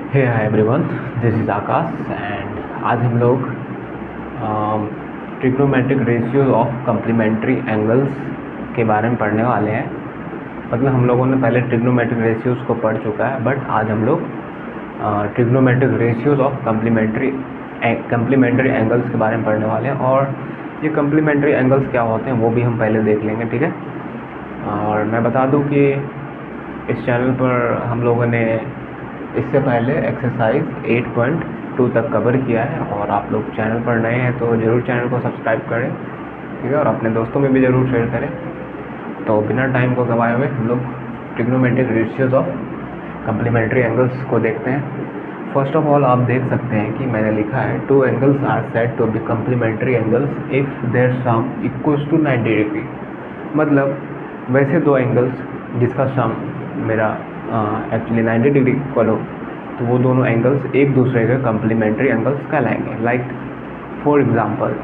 Hey hi everyone, this is Akash and आज हम लोग trigonometric ratios of complementary angles के बारे में पढ़ने वाले हैं। मतलब हम लोगों ने पहले ट्रिग्नोमेट्रिक रेशियोज को पढ़ चुका है, बट आज हम लोग trigonometric ratios of complementary angles के बारे में पढ़ने वाले हैं। और ये कम्प्लीमेंट्री एंगल्स क्या होते हैं वो भी हम पहले देख लेंगे, ठीक है। और मैं बता दूं कि इस चैनल पर हम लोगों ने इससे पहले एक्सरसाइज 8.2 तक कवर किया है, और आप लोग चैनल पर नए हैं तो ज़रूर चैनल को सब्सक्राइब करें, ठीक है, और अपने दोस्तों में भी ज़रूर शेयर करें। तो बिना टाइम को गंवाए हुए हम लोग trigonometric ratios of complementary angles को देखते हैं। फर्स्ट ऑफ ऑल आप देख सकते हैं कि मैंने लिखा है 2 angles are said to be complementary angles if their sum equals to 90 degree. मतलब वैसे 2 एंगल्स जिसका सम मेरा एक्चुअली 90 डिग्री इक्वल हो, तो वो दोनों एंगल्स एक दूसरे के कम्प्लीमेंट्री एंगल्स कहलाएंगे। लाइक फॉर एग्जांपल,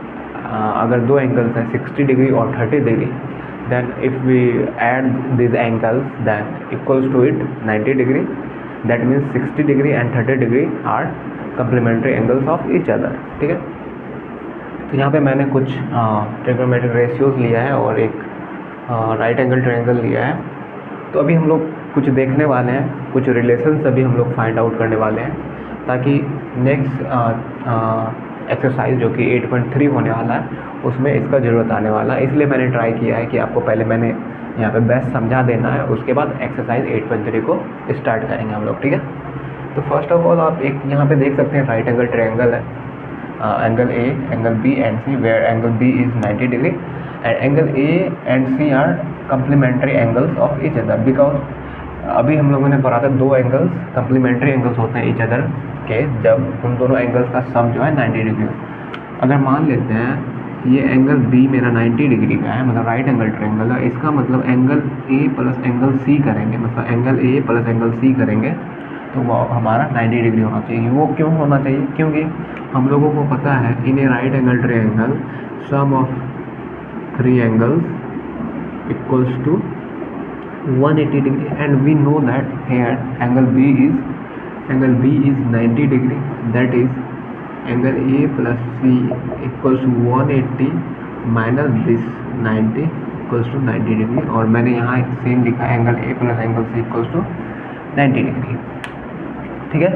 अगर 2 एंगल्स हैं 60 डिग्री और 30 degree, then if we add this angles then equals to it 90 degree, that means 60 degree and 30 degree are complementary angles of each other, ठीक है। तो यहाँ पे मैंने कुछ ट्रिग्नोमेट्रिक रेशियोज लिया है और एक राइट एंगल ट्रायंगल लिया है। तो अभी हम लोग कुछ देखने वाले हैं, कुछ रिलेशंस अभी हम लोग फाइंड आउट करने वाले हैं, ताकि नेक्स्ट एक्सरसाइज जो कि 8.3 होने वाला है उसमें इसका ज़रूरत आने वाला है। इसलिए मैंने ट्राई किया है कि आपको पहले मैंने यहाँ पे बेस्ट समझा देना है, उसके बाद एक्सरसाइज 8.3 को स्टार्ट करेंगे हम लोग, ठीक है। तो फर्स्ट ऑफ ऑल आप एक यहाँ पे देख सकते हैं राइट एंगल ट्रायंगल है, angle A, angle B and C, where angle B is 90 degree and angle A and C are complementary angles of each other. Because अभी हम लोगों ने पढ़ा था 2 एंगल्स कम्प्लीमेंट्री एंगल्स होते हैं ईच अदर के जब उन दोनों एंगल्स का सम जो है 90 डिग्री हो। अगर मान लेते हैं ये एंगल बी मेरा 90 डिग्री का है, मतलब राइट एंगल ट्रायंगल है, इसका मतलब angle A plus angle C करेंगे, मतलब angle A plus angle C करेंगे तो वो हमारा 90 डिग्री होना चाहिए। वो क्यों होना चाहिए? क्योंकि हम लोगों को पता है in a right angle triangle sum of 3 angles equals to 180 degree, and we know that here angle B is 90 degree, that is angle A plus C equals to 180 minus this 90 equals to 90 degree। और मैंने यहाँ same लिखा angle A plus angle C equals to 90 degree, ठीक है।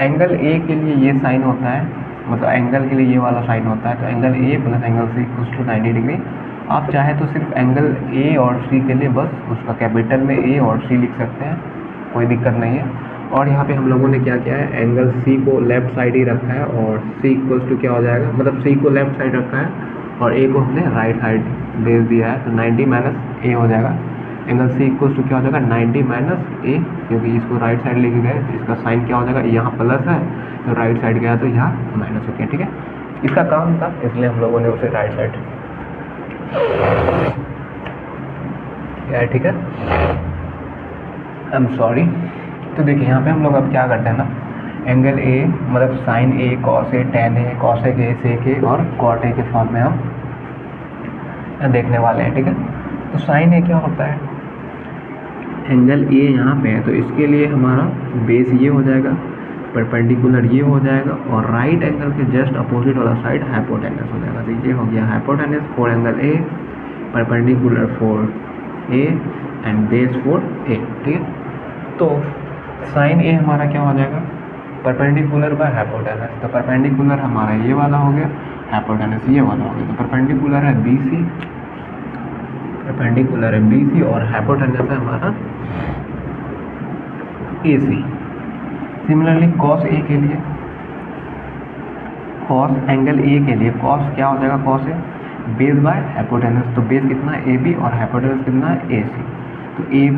Angle A के लिए ये sign होता है, मतलब एंगल के लिए ये वाला साइन होता है, तो angle A plus angle C equals to 90 degree. आप चाहे तो सिर्फ एंगल ए और सी के लिए बस उसका कैपिटल में ए और सी लिख सकते हैं, कोई दिक्कत नहीं है। और यहाँ पे हम लोगों ने क्या किया है, एंगल सी को लेफ़्ट साइड ही रखा है और सी इक्वल्स टू क्या हो जाएगा, मतलब सी को लेफ़्ट साइड रखा है और ए को हमने राइट साइड भेज दिया है, तो 90 माइनस ए हो जाएगा। एंगल सी इक्वल्स टू क्या हो जाएगा, 90 माइनस ए, क्योंकि इसको राइट साइड लेके गए तो इसका साइन क्या हो जाएगा, यहाँ प्लस है तो राइट साइड गया तो यहाँ माइनस हो गया, ठीक है। इसका काम था इसलिए हम लोगों ने उसे राइट साइड यार, ठीक है। I am sorry. तो देखिए यहाँ पे हम लोग अब क्या करते हैं ना, एंगल ए मतलब sine A, cos A, tan A, cosec A, sec A और कॉट ए के फॉर्म में हम देखने वाले हैं, ठीक है। तो साइन ए क्या होता है, एंगल ए यहाँ पे है तो इसके लिए हमारा बेस ये हो जाएगा, परपेंडिकुलर ये हो जाएगा, और राइट एंगल के जस्ट अपोजिट वाला साइड हाइपोटेनस हो जाएगा। तो ये हो गया hypotenuse for angle A, perpendicular for A and base for a, ठीक है। तो साइन ए हमारा क्या हो जाएगा, परपेंडिकुलर बाय हाइपोटेनस। तो परपेंडिकुलर हमारा ये वाला हो गया, हाइपोटेनस ये वाला हो गया। तो परपेंडिकुलर है बी सी, परपेंडिकुलर है बी सी और हाइपोटेनस है हमारा ए सी। सिमिलरली कॉस ए के लिए, कॉस एंगल ए के लिए कॉस क्या हो जाएगा, cos A base by hypotenuse. तो बेस कितना है, ए बी, और हाइपोटेनस कितना है, ए सी। तो A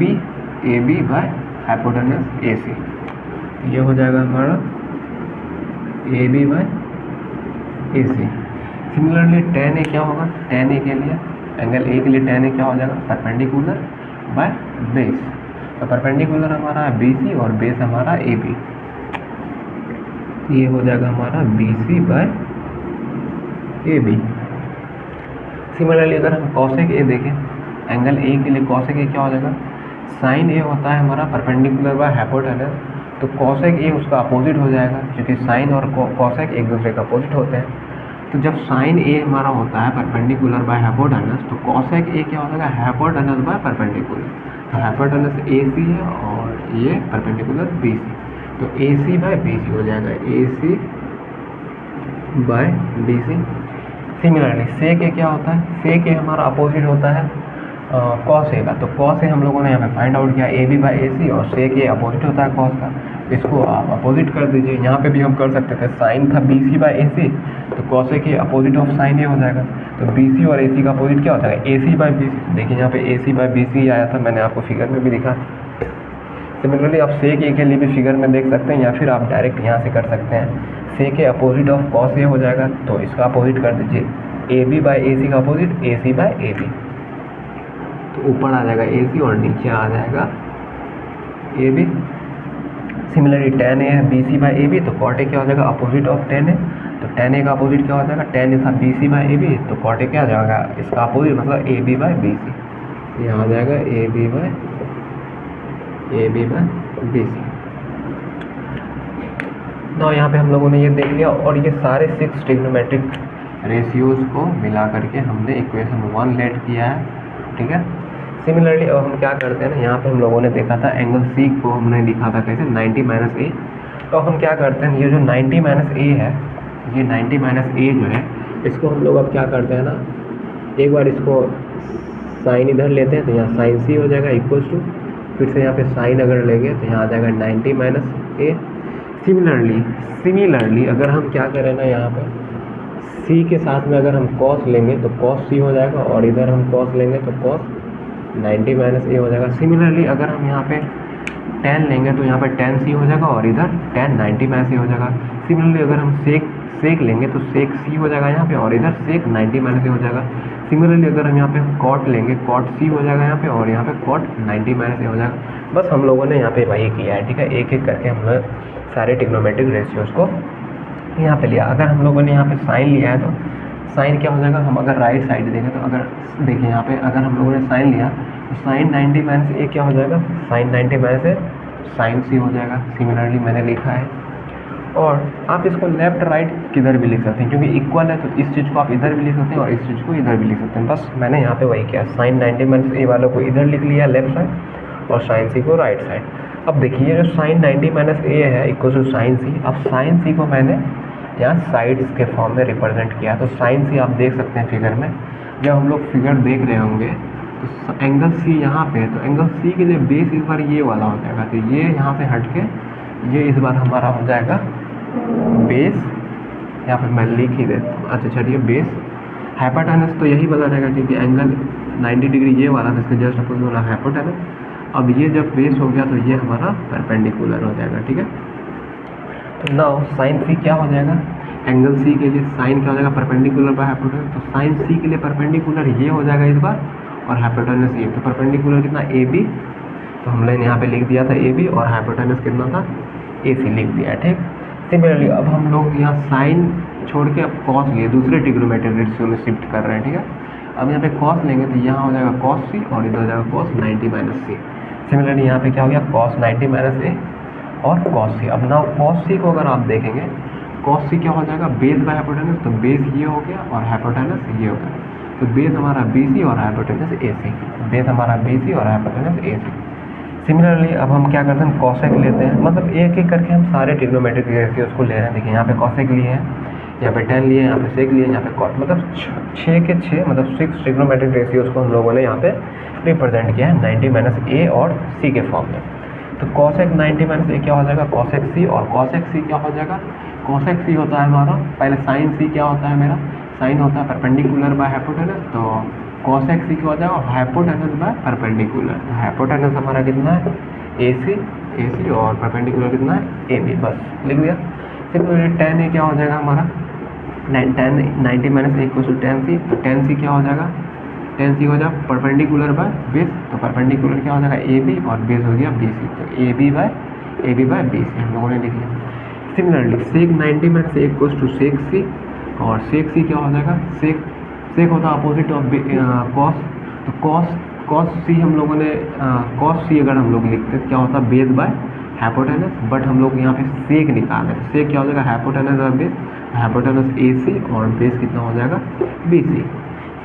B by hypotenuse A C, ये हो जाएगा हमारा A B by A C. Similarly tan A क्या होगा, टेन ए के लिए एंगल ए के लिए टेन ए क्या हो जाएगा, परपेंडिकुलर बाय बेस। तो परपेंडिकुलर हमारा है बी सी और बेस हमारा ए बी, ये हो जाएगा हमारा B C by A B. Similarly अगर हम कॉसेक ए देखें, एंगल ए के लिए कॉसेक ए क्या हो जाएगा, साइन ए होता है हमारा परपेंडिकुलर बाय हाइपोटेनस तो कॉसेक ए उसका अपोजिट हो जाएगा, क्योंकि साइन और कॉसेक एक दूसरे का अपोजिट होते हैं। तो जब साइन ए हमारा होता है परपेंडिकुलर बाय हाइपोटेनस, तो कॉसेक ए क्या हो जाएगा, हाइपोटेनस बाय परपेंडिकुलर। तो हाइपोटेनस ए सी है और ये परपेंडिकुलर बी सी, तो ए सी बाय बी सी हो जाएगा, ए सी बाय बी सी। सिमिलरली सेक ए क्या होता है, सेक ए हमारा अपोजिट होता है कॉस ए का, तो कॉस ए हम लोगों ने यहाँ पे फाइंड आउट किया ए बी बाई ए सी, और सेक ए अपोजिट होता है कॉस का, इसको आप अपोजिट कर दीजिए। यहाँ पे भी हम कर सकते थे, साइन था B C by A C, तो कॉस ए के अपोजिट ऑफ साइन ए हो जाएगा, तो बी सी और ए सी का अपोजिट क्या हो जाएगा, ए सी बाई बी सी। देखिए यहाँ पे ए सी बाई बी सी आया था, मैंने आपको फिगर में भी दिखा। सिमिलरली आप सेक ए के लिए भी फिगर में देख सकते हैं, या फिर आप डायरेक्ट यहाँ से कर सकते हैं, सेक ए अपोजिट ऑफ कॉस ए हो जाएगा, तो इसका अपोजिट कर दीजिए, ए बी बाई ए सी का opposite A C by A B, तो ऊपर आ जाएगा ए सी और नीचे आ जाएगा A B. Similarly tan A है B C by A B, तो कॉट ए क्या हो जाएगा, अपोजिट ऑफ टेन ए, तो टेन ए का अपोजिट क्या हो जाएगा, टेन ए था B C by A B, तो कॉट ए क्या आ जाएगा, इसका अपोजिट मतलब A B by B C, यहाँ आ जाएगा A B by B C. ना यहाँ पे हम लोगों ने ये देख लिया, और ये सारे 6 ट्रिग्नोमेट्रिक रेशियोज़ को मिला करके हमने इक्वेशन 1 लेट किया है, ठीक है। सिमिलरली अब हम क्या करते हैं ना, यहाँ पे हम लोगों ने देखा था एंगल सी को हमने लिखा था कैसे, 90 माइनस ए। तो हम क्या करते हैं, ये जो 90 माइनस ए है, ये 90 माइनस ए जो है, इसको हम लोग अब क्या करते हैं ना, एक बार इसको साइन इधर लेते हैं, तो यहाँ साइन सी हो जाएगा इक्वल्स टू, फिर से यहाँ पे साइन अगर लेंगे तो यहाँ आ जाएगा 90 माइनस ए। सिमिलरली अगर हम क्या करें ना, यहाँ पे सी के साथ में अगर हम कॉस लेंगे तो कॉस सी हो जाएगा, और इधर हम कॉस लेंगे तो कॉस 90 माइनस ए हो जाएगा। सिमिलरली अगर हम यहाँ पे tan लेंगे तो यहाँ पे tan सी हो जाएगा, और इधर tan 90 माइनस ए हो जाएगा। सिमिलरली अगर हम सेक लेंगे तो सेक सी हो जाएगा यहाँ पे, और इधर सेक 90 माइनस ए हो जाएगा। सिमिलरली अगर हम यहाँ पे कॉट लेंगे, कॉट सी हो जाएगा यहाँ पे, और यहाँ पे कॉट 90 माइनस ए हो जाएगा। बस हम लोगों ने यहाँ पे वही किया है, ठीक है। एक एक करके हम लोग सारे ट्रिग्नोमेट्रिक रेशियोज़ को यहाँ पे लिया। अगर हम लोगों ने यहाँ पे साइन लिया है तो साइन क्या हो जाएगा, हम अगर राइट साइड देखें तो अगर देखिए यहाँ पे अगर हम लोगों ने साइन लिया तो साइन 90 माइनस ए क्या हो जाएगा, साइन 90 माइनस ए साइन सी हो जाएगा। सिमिलरली मैंने लिखा है, और आप इसको लेफ्ट राइट किधर भी लिख सकते हैं, क्योंकि इक्वल है, तो इस चीज़ को आप इधर भी लिख सकते हैं और इस चीज़ को इधर भी लिख सकते हैं। बस मैंने यहाँ पे वही किया, साइन 90 माइनस ए वालों को इधर लिख लिया लेफ्ट साइड, और साइन सी को राइट साइड। अब देखिए जो साइन 90 माइनस ए है इक्वल टू साइन सी, अब साइन सी को मैंने यहाँ साइड्स के फॉर्म में रिप्रेजेंट किया। तो साइन सी आप देख सकते हैं फिगर में, जब हम लोग फिगर देख रहे होंगे तो एंगल सी यहाँ पे है, तो एंगल सी के लिए बेस इस बार ये वाला हो जाएगा, तो ये यहाँ से हट के ये इस बार हमारा हो जाएगा बेस, यहाँ पे मैं लिख ही देता हूँ। अच्छा चलिए, बेस हाइपोटेनस तो यही वाला रहेगा, क्योंकि एंगल 90 डिग्री ये वाला था, इसके जस्ट अपोजिट वाला हाइपोटेनस। अब ये जब बेस हो गया तो ये हमारा परपेंडिकुलर हो जाएगा, ठीक है। तो नाउ साइन सी क्या हो जाएगा, एंगल सी के लिए साइन क्या हो जाएगा, परपेंडिकुलर बाय हाइपोटेनस। तो साइन सी के लिए परपेंडिकुलर ये हो जाएगा इस बार, और हाइपोटेनस ये, तो परपेंडिकुलर कितना ए बी, तो हमने यहाँ पे लिख दिया था ए बी, और हाइपोटेनस कितना था ए सी लिख दिया, ठीक। सिमिलरली अब हम लोग यहाँ साइन छोड़ के अब कॉस लिए, दूसरे ट्रिग्नोमेट्रिक रेशियो में शिफ्ट कर रहे हैं, ठीक है। अब यहाँ पे कॉस लेंगे तो यहाँ हो जाएगा कॉस सी, और इधर हो जाएगा कॉस 90 माइनस सी। सिमिलरली यहाँ पे क्या हो गया, कॉस 90 माइनस ए और कॉस सी। अब नाउ कॉस सी को अगर आप देखेंगे, कॉस सी क्या हो जाएगा, बेस बाय हाइपोटेनस, तो बेस ये हो गया और हाइपोटेनस ये हो गया, तो बेस हमारा बी सी और हाइपोटेनस ए सी, बेस हमारा बी सी और हाइपोटेनस ए सी। सिमिलरली अब हम क्या करते हैं, कॉसेक लेते हैं, मतलब एक एक करके हम सारे ट्रिग्नोमेट्रिक रेशियोज़ को ले रहे हैं। देखिए यहाँ पे कॉसेक लिए हैं, यहाँ पे tan लिए, यहाँ पे सेक लिए, यहाँ पे कॉट, मतलब 6 के 6 मतलब 6 ट्रिग्नोमेट्रिक रेशियोज़ को हम लोगों ने यहाँ पे रिप्रेजेंट किया है 90 माइनस ए और सी के फॉर्म में। तो कॉसेक 90 माइनस ए क्या हो जाएगा, कॉसेक सी, और कॉसेक सी क्या हो जाएगा, कॉसेक सी होता है हमारा, पहले साइन सी क्या होता है मेरा, साइन होता है परपेंडिकुलर बाय हाइपोटेनस, तो कॉसेक सी क्या हो जाएगा, हाइपोटेनस बाय परपेंडिकुलर। हाइपोटेनस हमारा कितना है ए सी और परपेंडिकुलर कितना है ए बी, बस लिख दिया। सिर्फ tan ए क्या हो जाएगा हमारा, tan 90 minus A equal to tan C, तो tan सी क्या हो जाएगा, tan सी हो जाएगा परपेंडिकुलर बाय बेस, तो परपेंडिकुलर क्या हो जाएगा ए बी, और बेस हो गया बी सी, तो A B by B C हम लोगों ने लिख लिया। Similarly sec 90 minus A equal to sec C, और सेक सी क्या हो जाएगा, सेक होता है अपोजिट ऑफ कॉस, तो कॉस सी हम लोगों ने कॉस सी अगर हम लोग लिखते हैं क्या होता है, बेस बाय हाइपोटेनस, बट हम लोग यहाँ पे सेक निकालें तो सेक क्या हो जाएगा, हाइपोटेनस और बेस, हाइपोटेनस AC और बेस कितना हो जाएगा BC।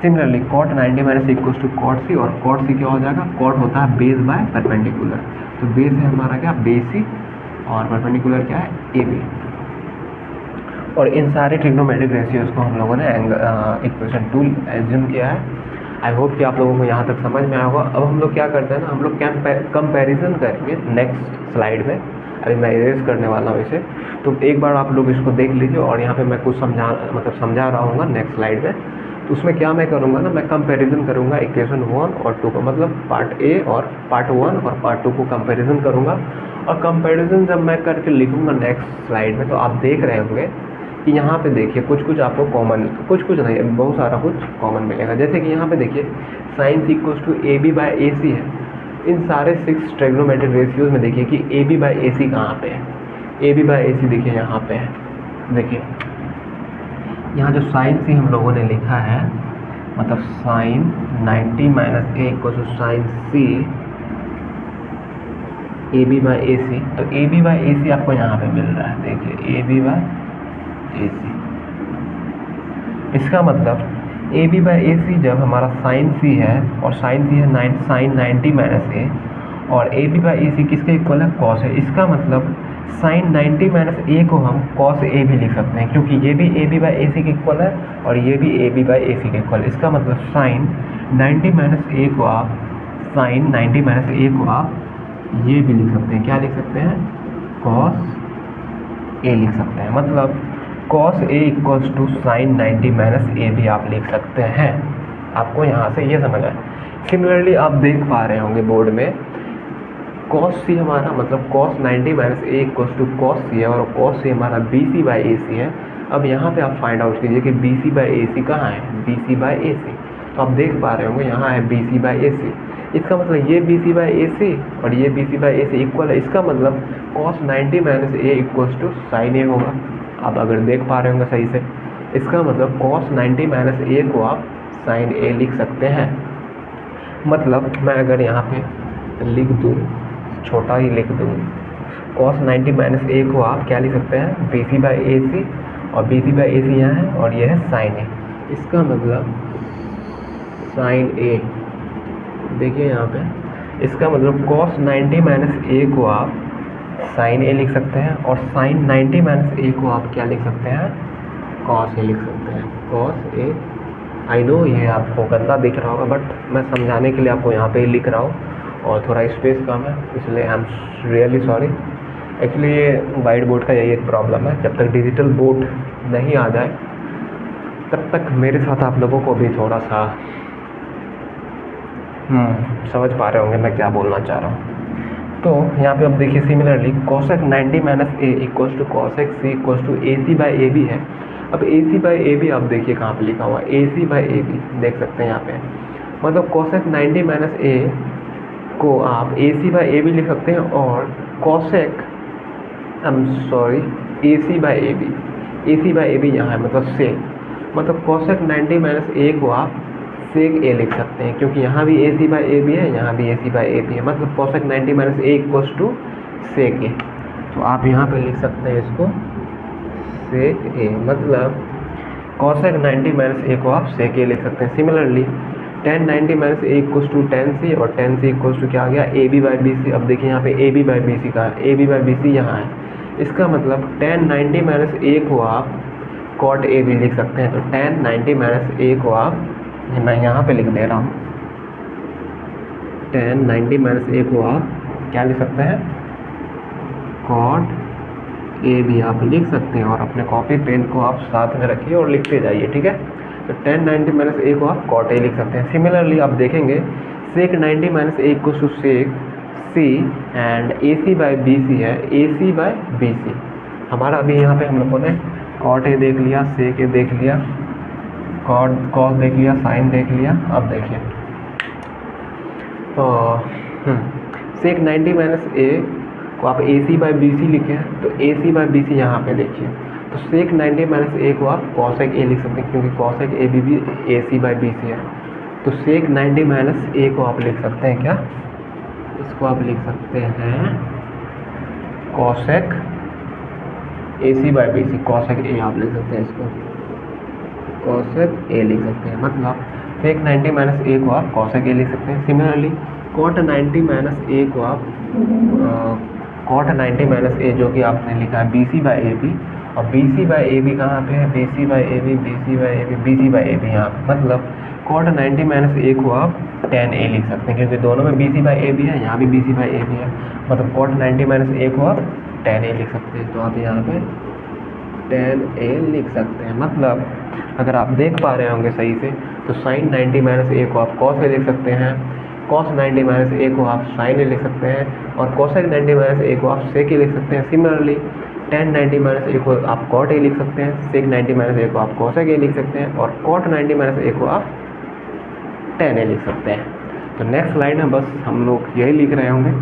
Similarly cot 90 minus equals to cot C, और कॉट C क्या हो जाएगा, कॉट होता है बेस बाय परपेंडिकुलर, तो बेस है हमारा क्या BC और परपेंडिकुलर क्या है AB। और इन सारे ट्रिग्नोमेट्रिक रेशियोज को हम लोगों ने इक्वेशन 2 एज्यूम किया है। आई होप कि आप लोगों को यहाँ तक समझ में आया होगा। अब हम लोग क्या करते हैं ना, हम लोग कंपैरिजन करेंगे नेक्स्ट स्लाइड में। अभी मैं इरेज करने वाला हूँ इसे, तो एक बार आप लोग इसको देख लीजिए, और यहाँ पे मैं कुछ समझा रहा हूँ नेक्स्ट स्लाइड में। तो उसमें क्या मैं करूँगा ना, मैं कंपैरिजन करूँगा इक्वेशन 1 और 2 का, मतलब पार्ट ए और पार्ट 1 और पार्ट 2 को कंपैरिजन करूँगा। और कंपैरिजन जब मैं करके लिखूँगा नेक्स्ट स्लाइड में, तो आप देख रहे होंगे कि यहाँ पे देखिए कुछ आपको कॉमन, कुछ नहीं, बहुत सारा कुछ कॉमन मिलेगा। जैसे कि यहाँ पे देखिए sine C equals to AB by AC है। इन सारे 6 ट्रिग्नोमेट्रिक रेशियोज में देखिए कि AB बाय AC कहाँ पे है, AB बाय AC देखिए यहाँ पे है। देखिए यहाँ जो साइन C हम लोगों ने लिखा है, मतलब sine 90 minus A equals to sine C AB by AC, तो AB बाय AC आपको यहाँ पे मिल रहा है। देखिए AB बाय AC, इसका मतलब AB बाय AC जब हमारा साइन C है, और साइन C है साइन 90 माइनस A, और AB बाय AC किसके इक्वल है, कॉस है। इसका मतलब साइन 90 माइनस A को हम कॉस A भी लिख सकते हैं, क्योंकि ये भी AB बाय AC के इक्वल है और ये भी AB बाय AC के इक्वल है। इसका मतलब साइन 90 माइनस A को आप साइन 90 माइनस A को आप ये भी लिख सकते हैं, क्या लिख सकते हैं, कॉस A लिख सकते हैं। मतलब cos A equals to sine 90 minus A भी आप लिख सकते हैं। आपको यहाँ से ये समझ आए। सिमिलरली आप देख पा रहे होंगे बोर्ड में कॉस C हमारा, मतलब cos 90 minus A equals to cos C है, और कॉस C हमारा BC बाई AC है। अब यहाँ पे आप फाइंड आउट कीजिए कि BC बाई AC कहाँ है, BC बाई AC। तो आप देख पा रहे होंगे यहाँ है BC बाई AC। इसका मतलब ये BC बाई AC और ये BC बाई AC इक्वल है। इसका मतलब cos 90 minus A equals to sine A होगा। आप अगर देख पा रहे होंगे सही से, इसका मतलब cos 90 माइनस A को आप sin A लिख सकते हैं। मतलब मैं अगर यहाँ पे लिख दूँ, छोटा ही लिख दूँ, cos 90 माइनस A को आप क्या लिख सकते हैं, BC बाई AC, और BC बाई AC यहाँ है और ये है sin A। इसका मतलब sin A, देखिए यहाँ पे, इसका मतलब cos 90 माइनस A को आप साइन A लिख सकते हैं, और साइन 90 माइनस A को आप क्या लिख सकते हैं, कॉस A लिख सकते हैं, कॉस A। आई नो ये आपको गंदा दिख रहा होगा, बट मैं समझाने के लिए आपको यहाँ पे ही लिख रहा हूँ, और थोड़ा स्पेस कम है, इसलिए I am really sorry. Actually ये वाइट बोर्ड का यही एक प्रॉब्लम है, जब तक डिजिटल बोर्ड नहीं आ जाए तब तक मेरे साथ आप लोगों को भी थोड़ा सा समझ पा रहे होंगे मैं क्या बोलना चाह रहा हूँ। तो यहाँ पे अब देखिए similarly cosec 90 minus A equals to cosec C equals to AC by AB है। अब AC बाई AB आप देखिए कहाँ पे लिखा हुआ है, AC बाई AB देख सकते हैं यहाँ पे। मतलब कॉसेक 90 माइनस A को आप AC बाई AB लिख सकते हैं, और cosec AC by AB, AC by AB यहाँ है, मतलब सेक, मतलब कॉसेक 90 माइनस A को आप सेक A लिख सकते हैं, क्योंकि यहाँ भी AC बाई AB है, यहाँ भी AC बाई AB है। मतलब cosec 90 minus A equals to sec A। तो आप यहाँ पे लिख सकते हैं इसको सेक A, मतलब कॉसेक 90 माइनस A को आप सेक A लिख सकते हैं। Similarly tan 90 minus A equals to tan C, और tan C इक्वल्स टू क्या आ गया, AB बाई BC। अब देखिए यहाँ पे AB बाई BC का है, AB बाई BC यहाँ है। इसका मतलब tan 90 माइनस A को आप cot A भी लिख सकते हैं। तो tan 90 माइनस A को आप, मैं यहाँ पे लिख दे रहा हूँ, tan 90 माइनस A को आप क्या लिख सकते हैं, cot A भी आप लिख सकते हैं, और अपने कॉपी पेन को आप साथ में रखिए और लिखते जाइए, ठीक है। तो tan 90 माइनस A को आप cot A लिख सकते हैं। सिमिलरली आप देखेंगे sec 90 minus A equals to sec C and AC by BC है, AC बाई BC। हमारा अभी यहाँ पे हम लोगों ने cot A देख लिया, sec A देख लिया, cos देख लिया, साइन देख लिया। अब देखिए sec 90 माइनस A को आप AC बाई BC लिखें, तो AC बाई BC यहाँ पे देखिए, तो sec 90 माइनस A को आप cosec A लिख सकते हैं, क्योंकि cosec A भी AC बाई BC है। तो sec 90 माइनस A को आप लिख सकते हैं क्या, इसको आप लिख सकते हैं cosec AC by BC, cosec A आप लिख सकते हैं इसको, कॉसेक A लिख सकते हैं, मतलब सेक 90 माइनस A को आप कॉसेक A लिख सकते हैं। सिमिलरली कॉट 90 माइनस A को आप कॉट 90 माइनस A जो कि आपने लिखा है BC बाई AB, और BC बाई AB कहाँ पे है, BC by AB, BC by AB, BC by AB यहाँ पे, मतलब कॉट 90 माइनस A को आप tan A लिख सकते हैं, क्योंकि दोनों में BC बाई AB है, यहाँ भी BC बाई AB है, मतलब कॉट 90 माइनस A को आप tan A लिख सकते हैं। तो आप यहाँ पे tan A लिख सकते हैं, मतलब अगर आप देख पा रहे होंगे सही से, तो sin 90 माइनस A को आप cos A लिख सकते हैं, cos 90 माइनस A को आप sin A लिख सकते हैं, और cosec 90 माइनस A को आप sec A लिख सकते हैं। सिमिलरली tan 90 माइनस A को आप cot A लिख सकते हैं, sec 90 माइनस A को आप cosec A लिख सकते हैं, और cot 90 माइनस A को आप tan A लिख सकते हैं। तो नेक्स्ट स्लाइड में बस हम लोग यही लिख रहे होंगे,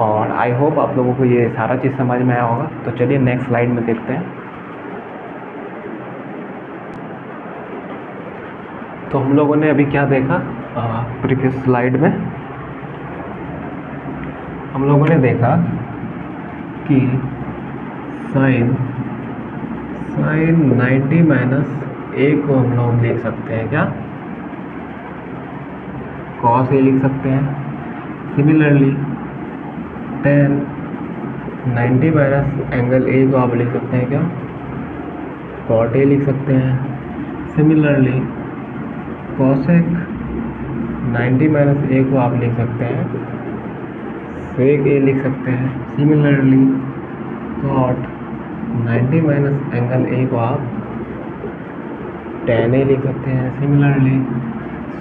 और आई होप आप लोगों को ये सारा चीज़ समझ में आया होगा। तो चलिए नेक्स्ट स्लाइड में देखते हैं। तो हम लोगों ने अभी क्या देखा, प्रीवियस स्लाइड में हम लोगों ने देखा कि साइन 90 माइनस A को हम लोग लिख सकते हैं क्या, cos A लिख सकते हैं। Similarly tan 90 minus angle A को आप लिख सकते हैं क्या, cot A लिख सकते हैं। सिमिलरली cosec 90 माइनस A को आप लिख सकते हैं sec A लिख सकते हैं। Similarly cot 90 minus angle A को आप tan A लिख सकते हैं। सिमिलरली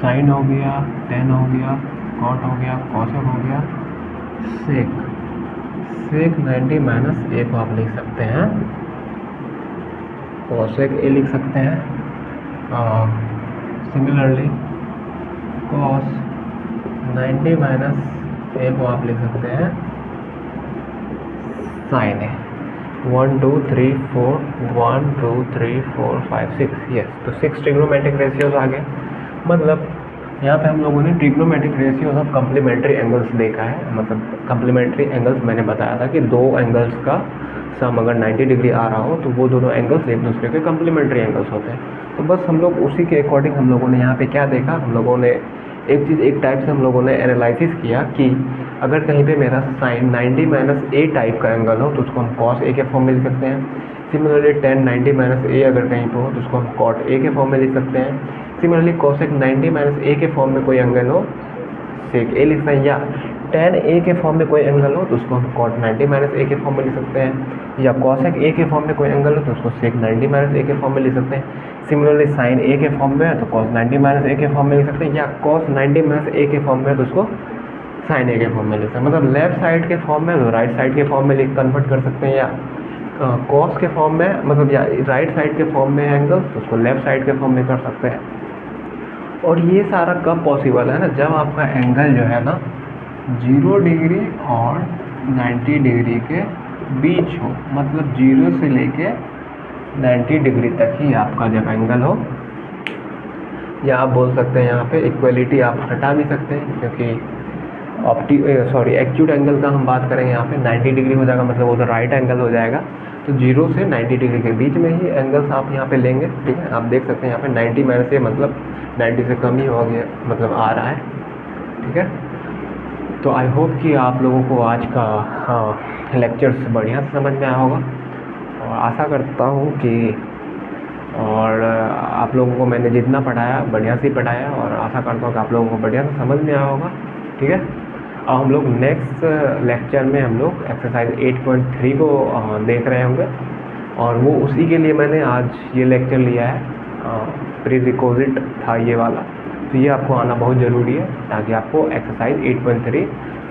sin हो गया, tan हो गया, cot हो गया, cosec हो गया, sec 90 माइनस A को आप लिख सकते हैं cosec A लिख सकते हैं। सिमिलरली cos 90 माइनस A को आप लिख सकते हैं sin A। 1 2 3 4 1 2 3 4 5 6, यस। तो 6 ट्रिग्नोमेट्रिक रेशियोज आ गए, मतलब यहाँ पे हम लोगों ने trigonometric ratios of complementary angles देखा है। मतलब कम्प्लीमेंट्री एंगल्स मैंने बताया था कि दो एंगल्स का सम अगर 90 डिग्री आ रहा हो तो वो दोनों एंगल्स एक दूसरे के कम्प्लीमेंट्री एंगल्स होते हैं। तो बस हम लोग उसी के अकॉर्डिंग हम लोगों ने यहाँ पे क्या देखा, हम लोगों ने एक टाइप से हम लोगों ने एनालिसिस किया कि अगर कहीं पे मेरा साइन 90 माइनस A टाइप का एंगल हो तो उसको हम cos A के फॉर्म में लिख सकते हैं। सिमिलरली tan 90 माइनस A अगर कहीं पे हो तो उसको हम cot A के फॉर्म में लिख सकते हैं। सिमिलरली cosec 90 माइनस A के फॉर्म में कोई एंगल हो sec A लिख सकते हैं, या tan A के फॉर्म में कोई एंगल हो तो उसको हम cot 90 माइनस A के फॉर्म में लिख सकते हैं, या cosec A के फॉर्म में कोई एंगल हो तो उसको sec 90 माइनस A के फॉर्म में लिख सकते हैं। सिमिलरली sin A के फॉर्म में है तो cos 90 माइनस A के फॉर्म में लिख सकते हैं, या cos 90 माइनस A के फॉर्म में है तो उसको sin A के फॉर्म में लिख सकते हैं। मतलब लेफ्ट साइड के फॉर्म में तो राइट साइड के फॉर्म में कन्वर्ट कर सकते हैं, या cos के फॉर्म में मतलब या राइट साइड के फॉर्म में एंगल तो उसको लेफ्ट साइड के फॉर्म में कर सकते हैं। और ये सारा कब पॉसिबल है ना, जब आपका एंगल जो है ना 0 डिग्री और 90 डिग्री के बीच हो, मतलब 0 से लेके 90 डिग्री तक ही आपका जब एंगल हो, या आप बोल सकते हैं यहाँ पे इक्वलिटी आप हटा भी सकते हैं, क्योंकि एक्यूट एंगल का हम बात करेंगे यहाँ पे 90 डिग्री हो जाएगा, मतलब वो तो राइट एंगल हो जाएगा। तो 0 से 90 डिग्री के बीच में ही एंगल्स आप यहाँ पे लेंगे, ठीक है। आप देख सकते हैं यहाँ पे 90 माइनस A मतलब 90 से कम ही हो गया, मतलब आ रहा है, ठीक है। तो आई होप कि आप लोगों को आज का लेक्चर्स बढ़िया से समझ में आया होगा, और आशा करता हूँ कि और आप लोगों को मैंने जितना पढ़ाया बढ़िया से पढ़ाया, और आशा करता हूँ कि आप लोगों को बढ़िया से समझ में आया होगा, ठीक है। और हम लोग नेक्स्ट लेक्चर में हम लोग एक्सरसाइज 8.3 को देख रहे होंगे, और वो उसी के लिए मैंने आज ये लेक्चर लिया है। प्री रिक्विजिट था ये वाला, तो ये आपको आना बहुत ज़रूरी है ताकि आपको एक्सरसाइज 8.3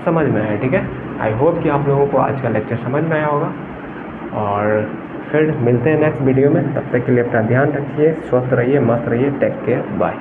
समझ में आए, ठीक है। आई होप कि आप लोगों को आज का लेक्चर समझ में आया होगा, और फिर मिलते हैं नेक्स्ट वीडियो में। तब तक के लिए अपना ध्यान रखिए, स्वस्थ रहिए, मस्त रहिए, टेक केयर, बाय।